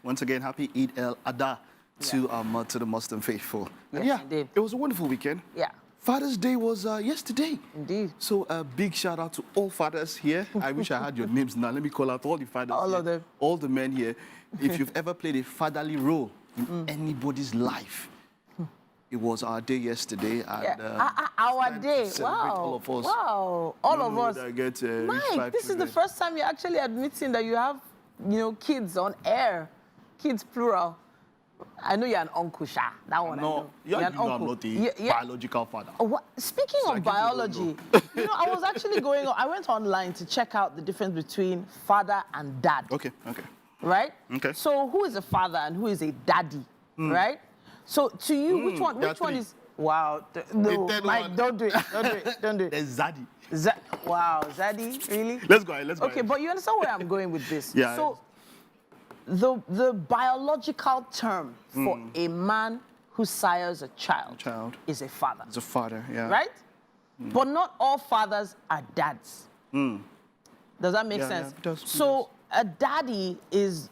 once again, happy Eid al-Adha to the Muslim faithful. Yes, yeah, indeed. it was a wonderful weekend. Yeah. Father's Day was yesterday. Indeed. So a big shout out to all fathers here. I wish I had your names now. Let me call out all the fathers All here, of them. all the men here. If you've ever played a fatherly role in anybody's life, it was our day yesterday. And, our day. Wow. Wow. All of us. Wow. All of us. Mike, this is the first time you're actually admitting that you have, kids on air. Kids plural. I know you're an uncle, Sha. That one no, I know. You're an uncle. I'm not a biological father. Speaking of biology, I was actually I went online to check out the difference between father and dad. Okay. Right? Okay. So who is a father and who is a daddy, right? So to you, which one is... Wow. No, Mike, don't do it. Don't do it. There's Zaddy. Wow, Zaddy, really? Let's go ahead. Okay, but you understand where I'm going with this. Yeah. So the biological term for a man who sires a child is a father. It's a father, yeah. Right? But not all fathers are dads. Does that make sense? Yeah, it does. So a daddy is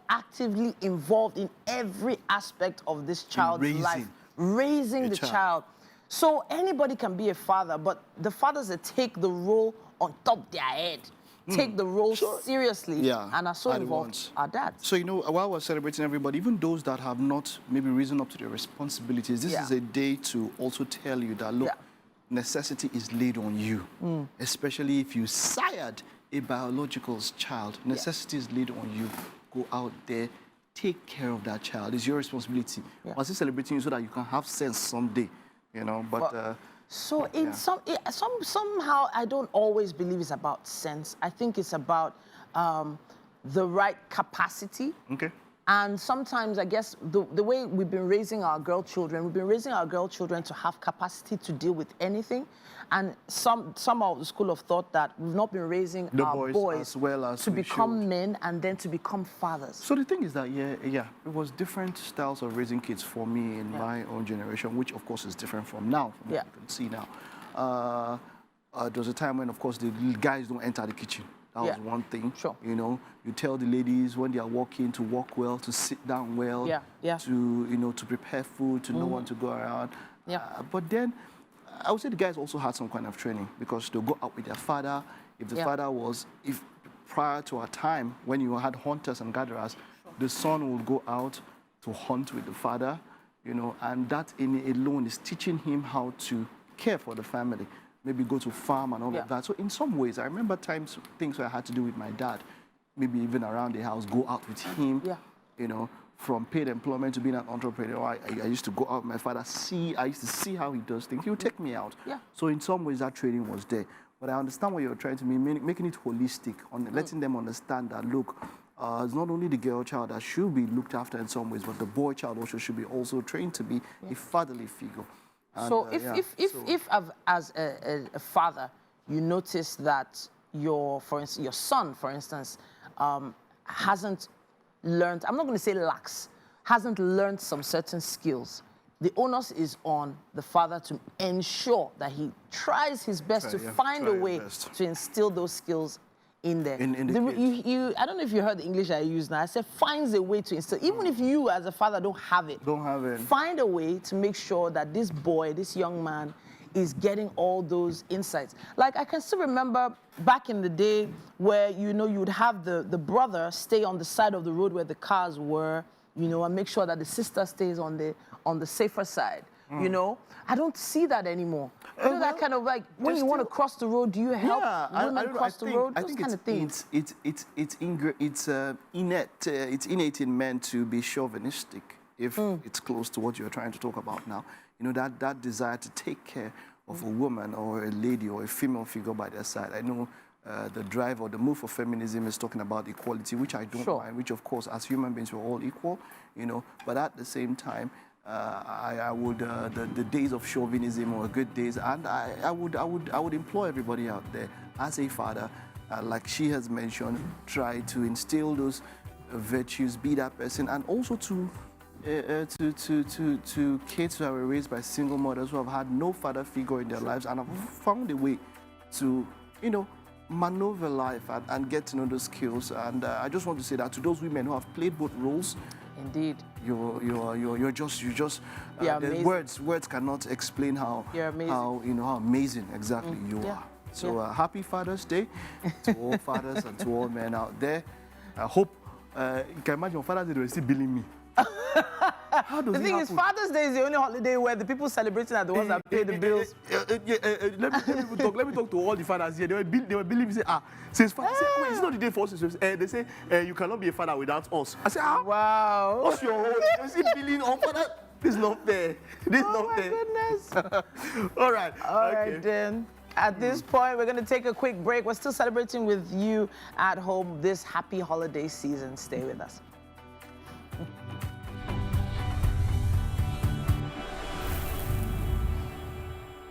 actively involved in every aspect of this child's life. Raising the child. So anybody can be a father, but the fathers that take the role on top of their head, take the role seriously, and are so involved are dads. So, while we're celebrating everybody, even those that have not maybe risen up to their responsibilities, this is a day to also tell you that, look, necessity is laid on you, especially if you sired a biological child. Necessity is laid on you. Go out there, take care of that child. It's your responsibility. We're still celebrating you so that you can have sense someday, but... So in somehow I don't always believe it's about sense. I think it's about the right capacity. Okay. And sometimes I guess the way we've been raising our girl children, to have capacity to deal with anything. And some of the school of thought that we've not been raising our boys as well as to become men and then to become fathers. So the thing is that, it was different styles of raising kids for me in my own generation, which of course is different from now, from what you can see now. There was a time when, of course, the guys don't enter the kitchen. That was one thing. Sure. You tell the ladies when they are walking to walk well, to sit down well, to to prepare food, to know when to go around. But then I would say the guys also had some kind of training because they'll go out with their father. If the father was, prior to our time, when you had hunters and gatherers, the son will go out to hunt with the father, and that in alone is teaching him how to care for the family, maybe go to farm and all of that. So in some ways, I remember things where I had to do with my dad, maybe even around the house, go out with him, from paid employment to being an entrepreneur. I used to go out with my father, I used to see how he does things. He would take me out. So in some ways, that training was there. But I understand what you're trying to mean, making it holistic, letting them understand that, look, it's not only the girl child that should be looked after in some ways, but the boy child also should be also trained to be a fatherly figure. And, so if as a father, you notice that your son, for instance, hasn't learned, I'm not going to say lacks, hasn't learned some certain skills, the onus is on the father to ensure that he tries his best to find a way to instill those skills in there. I don't know if you heard the English I used now. I said finds a way to instill. Even if you as a father don't have it, find a way to make sure that this boy, this young man, is getting all those insights. Like I can still remember back in the day where, you would have the brother stay on the side of the road where the cars were, and make sure that the sister stays on the safer side. I don't see that anymore. That kind of like, when you want to cross the road, do you help women cross the road? Those kind of things. It's innate in men to be chauvinistic if it's close to what you're trying to talk about now. That desire to take care of a woman or a lady or a female figure by their side. I know the drive or the move for feminism is talking about equality, which I don't mind, which of course, as human beings, we're all equal, but at the same time, I would, the days of chauvinism were good days, and I would implore everybody out there, as a father, like she has mentioned, try to instill those virtues, be that person, and also to kids who are raised by single mothers who have had no father figure in their lives and have found a way to, maneuver life and get to know those skills. And I just want to say that to those women who have played both roles, indeed, you're just amazing. words cannot explain how how amazing exactly you are. So happy Father's Day to all fathers and to all men out there. I hope you can imagine on Father's Day they will still billing me. How does the thing is, Father's Day is the only holiday where the people celebrating are the ones that pay the bills. Let me talk to all the fathers here. They were billing me, say, since Father, wait, it's not the day for us. They say, you cannot be a father without us. I say, wow. What's your own? They say, billing on Father. This is not fair. This is not fair. Goodness. All right. All right, then. At this point, we're going to take a quick break. We're still celebrating with you at home this happy holiday season. Stay with us.